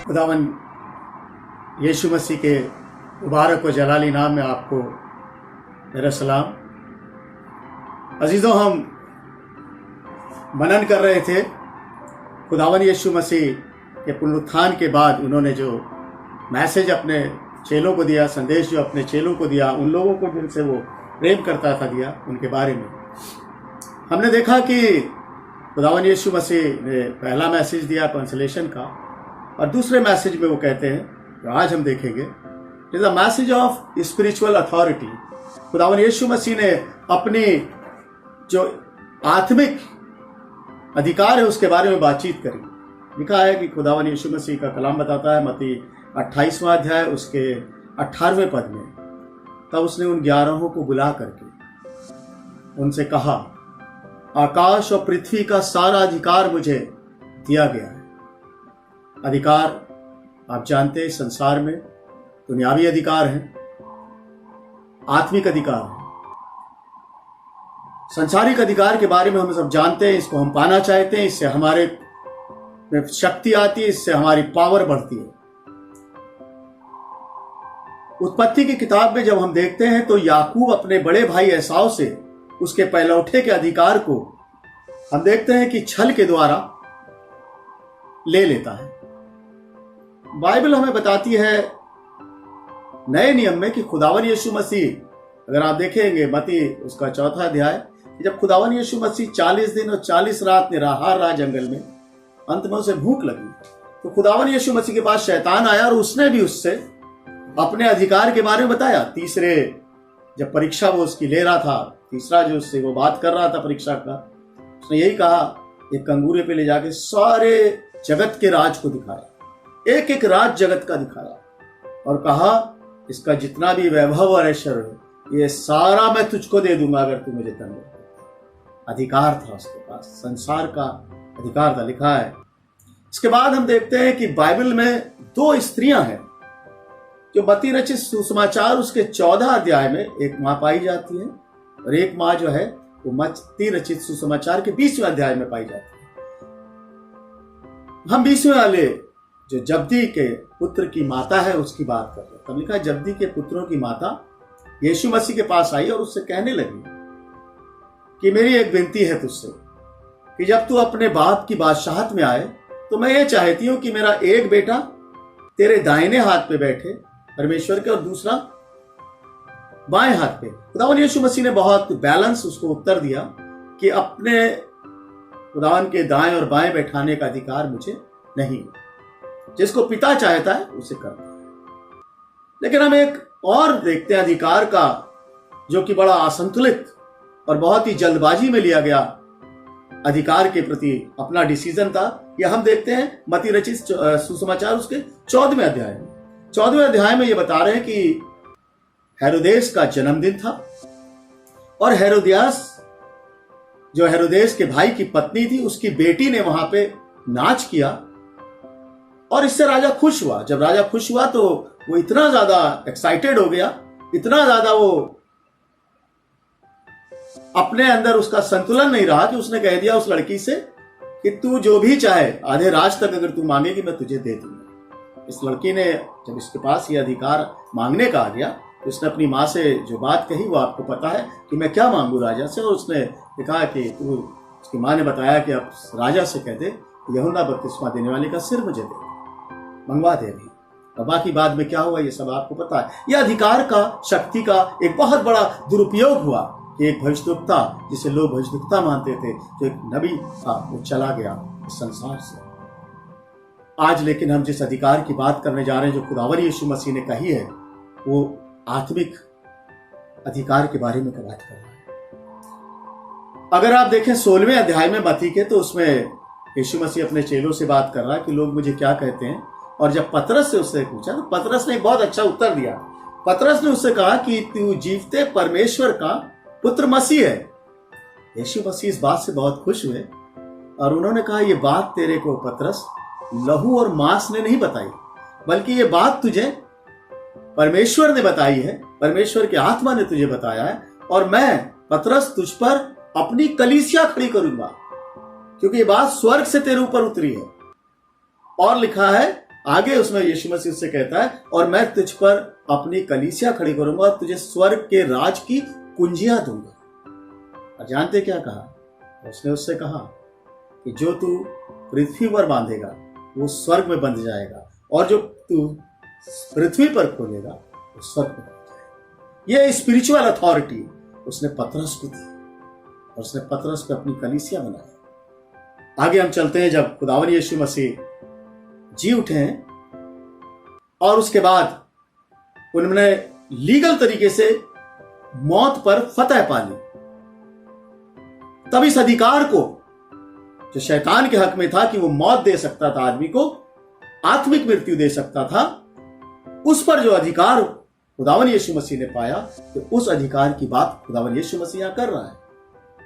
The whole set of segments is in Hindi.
खुदावन यीशु मसीह के मुबारक व जलाली नाम में आपको मेरा सलाम। अजीज़ों, हम मनन कर रहे थे खुदावन यीशु मसीह के पुनरुत्थान के बाद उन्होंने जो मैसेज अपने चेलों को दिया, संदेश जो अपने चेलों को दिया, उन लोगों को जिनसे वो प्रेम करता था दिया, उनके बारे में हमने देखा कि खुदावन यीशु मसीह ने पहला मैसेज दिया कंसोलेशन का, और दूसरे मैसेज में वो कहते हैं जो आज हम देखेंगे, is a message of spiritual authority. खुदावन यीशु मसीह ने अपनी जो आत्मिक अधिकार है उसके बारे में बातचीत करी। लिखा है कि खुदावन यीशु मसीह का कलाम बताता है मत्ती 28वां अध्याय उसके 18वें पद में, तब उसने उन 11 को बुला करके उनसे कहा, आकाश और पृथ्वी का सारा अधिकार मुझे दिया गया है। अधिकार आप जानते हैं संसार में दुनियावी अधिकार है, आत्मिक अधिकार है। सांसारिक अधिकार के बारे में हम सब जानते हैं, इसको हम पाना चाहते हैं, इससे हमारे में शक्ति आती है, इससे हमारी पावर बढ़ती है। उत्पत्ति की किताब में जब हम देखते हैं तो याकूब अपने बड़े भाई एसाव से उसके पहलौठे के अधिकार को हम देखते हैं कि छल के द्वारा ले लेता है। बाइबल हमें बताती है नए नियम में कि खुदावन यीशु मसीह, अगर आप देखेंगे मत्ती उसका 4वां अध्याय, जब खुदावन यीशु मसीह 40 दिन और 40 रात निराहार रहा जंगल में, अंत में उसे भूख लगी, तो खुदावन यीशु मसीह के पास शैतान आया और उसने भी उससे अपने अधिकार के बारे में बताया। तीसरे जब परीक्षा वो उसकी ले रहा था, तीसरा जो उससे वो बात कर रहा था परीक्षा का, उसने यही कहा, एक कंगूरे पे ले जाके सारे जगत के राज को दिखाया, एक एक राज जगत का दिखाया और कहा, इसका जितना भी वैभव और ऐश्वर्य है ये सारा मैं तुझको दे दूंगा अगर तू मुझे तन दे। अधिकार था उसके पास, संसार का अधिकार था। लिखा है इसके बाद हम देखते हैं कि बाइबल में 2 स्त्रियां हैं जो मत्ती रचित सुसमाचार उसके 14 अध्याय में एक मां पाई जाती है और एक मां जो है वो मत्ती रचित सुसमाचार के 20वें अध्याय में पाई जाती है। हम 20वें वाले जो जब्दी के पुत्र की माता है उसकी बात कर रहे हैं। तब लिखा है जब्दी के पुत्रों की माता यीशु मसीह के पास आई और उससे कहने लगी कि मेरी एक विनती है तुझसे कि जब तू अपने बाप की बादशाहत में आए तो मैं ये चाहती हूं कि मेरा एक बेटा तेरे दाहिने हाथ पे बैठे परमेश्वर के और दूसरा बाएं हाथ पे। खुदावन यीशु मसीह ने बहुत बैलेंस उसको उत्तर दिया कि अपने खुदावन के दाएं और बाएं बैठाने का अधिकार मुझे नहीं, जिसको पिता चाहता है उसे करता है। लेकिन हम एक और देखते हैं अधिकार का जो कि बड़ा असंतुलित और बहुत ही जल्दबाजी में लिया गया अधिकार के प्रति अपना डिसीजन था। यह हम देखते हैं मत्ती रचित सुसमाचार उसके 14वें अध्याय में। 14वें अध्याय में यह बता रहे हैं कि हेरोदेस का जन्मदिन था और हेरोदियास जो हेरोदेस के भाई की पत्नी थी, उसकी बेटी ने वहां पे नाच किया और इससे राजा खुश हुआ। जब राजा खुश हुआ तो वो इतना ज्यादा एक्साइटेड हो गया, इतना ज्यादा वो अपने अंदर उसका संतुलन नहीं रहा कि उसने कह दिया उस लड़की से कि तू जो भी चाहे आधे राज तक अगर तू मांगेगी मैं तुझे दे दूंगा। इस लड़की ने जब इसके पास ये अधिकार मांगने का आ गया तो उसने अपनी माँ से जो बात कही वो आपको पता है कि मैं क्या मांगू राजा से, और उसने कहा कि तू, उसकी माँ ने बताया कि अब राजा से कह दे यूहन्ना बपतिस्मा देने वाले का सिर मुझे दे, मंगवा दे रही। और बाकी बाद में क्या हुआ ये सब आपको पता है। यह अधिकार का, शक्ति का एक बहुत बड़ा दुरुपयोग हुआ कि एक भविष्यद्वक्ता जिसे लोग भविष्यद्वक्ता मानते थे, जो एक नबी था, वो चला गया इस संसार से। आज लेकिन हम जिस अधिकार की बात करने जा रहे हैं जो खुदावन यीशु मसीह ने कही है, वो आत्मिक अधिकार के बारे में बात कर रहा है। अगर आप देखें 16वें अध्याय में मत्ती के, तो उसमें यीशु मसीह अपने चेलों से बात कर रहा है कि लोग मुझे क्या कहते हैं। और जब पतरस से उससे पूछा तो पतरस ने एक बहुत अच्छा उत्तर दिया। पतरस ने उससे कहा कि तू जीवते परमेश्वर का पुत्र मसीह है। यीशु मसीह इस बात से बहुत खुश हुए और उन्होंने कहा, ये बात तेरे को पतरस लहू और मांस ने नहीं बताई, बल्कि ये बात तुझे परमेश्वर ने बताई है, परमेश्वर की आत्मा ने तुझे बताया है। और मैं पतरस तुझ पर अपनी कलीसिया खड़ी करूंगा, क्योंकि ये बात स्वर्ग से तेरे ऊपर उतरी है। और लिखा है आगे उसमें यीशु मसीह उससे कहता है, और मैं तुझ पर अपनी कलीसिया खड़ी करूंगा और तुझे स्वर्ग के राज की कुंजियां दूंगा। और जानते क्या कहा? उसने उससे कहा कि जो तू पृथ्वी पर बांधेगा वो स्वर्ग में बंध जाएगा, और जो तू पृथ्वी पर खोलेगा वो स्वर्ग में बंध जाएगा। ये स्पिरिचुअल अथॉरिटी उसने पतरस को दी, और उसने पतरस पे अपनी कलीसिया बनाई। आगे हम चलते हैं, जब खुदावन यीशु मसीह जी उठे हैं और उसके बाद उन्होंने लीगल तरीके से मौत पर फतह पा ली, तब इस अधिकार को जो शैतान के हक में था कि वो मौत दे सकता था आदमी को, आत्मिक मृत्यु दे सकता था, उस पर जो अधिकार खुदावन यीशु मसीह ने पाया, तो उस अधिकार की बात खुदावन यीशु मसीह यहां कर रहा है।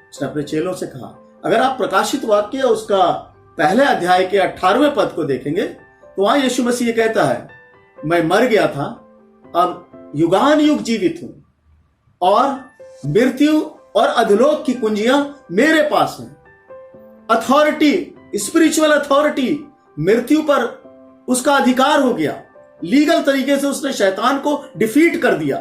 उसने अपने चेलों से कहा, अगर आप प्रकाशित वाक्य उसका पहले अध्याय के 18वें पद को देखेंगे तो वहां यीशु मसीह ये कहता है, मैं मर गया था, अब युगान युग जीवित हूं, और मृत्यु और अधोलोक की कुंजियां मेरे पास हैं। अथॉरिटी, स्पिरिचुअल अथॉरिटी, मृत्यु पर उसका अधिकार हो गया। लीगल तरीके से उसने शैतान को डिफीट कर दिया,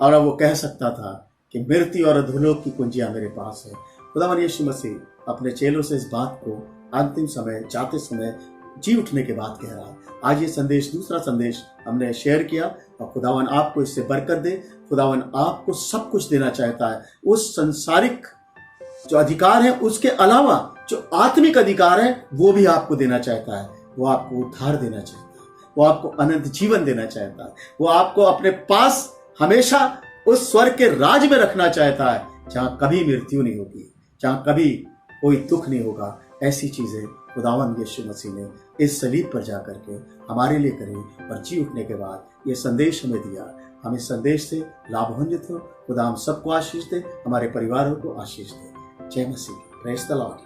और अब वो कह सकता था कि मृत्यु और अधोलोक की कुंजियां मेरे पास है। खुदावन यीशु मसीह अपने चेलों से इस बात को अंतिम समय, जाते समय, जी उठने के बाद कह रहा है। आज ये संदेश, दूसरा संदेश हमने शेयर किया, और खुदावन आपको इससे बरकत दे। खुदावन आपको सब कुछ देना चाहता है। उस संसारिक जो अधिकार है उसके अलावा जो आत्मिक अधिकार है वो भी आपको देना चाहता है। वो आपको उद्धार देना चाहता है, वो आपको अनंत जीवन देना चाहता है, वो आपको अपने पास हमेशा उस स्वर्ग के राज में रखना चाहता है, जहां कभी मृत्यु नहीं होगी, जहां कभी कोई दुख नहीं होगा। ऐसी चीजें खुदावन यीशु मसीह ने इस सलीब पर जाकर के हमारे लिए करी, और जी उठने के बाद ये संदेश हमें दिया। हम इस संदेश से लाभान्वित हो। खुदा हम सबको आशीष दे, हमारे परिवारों को आशीष दे। जय मसीह। Praise the Lord.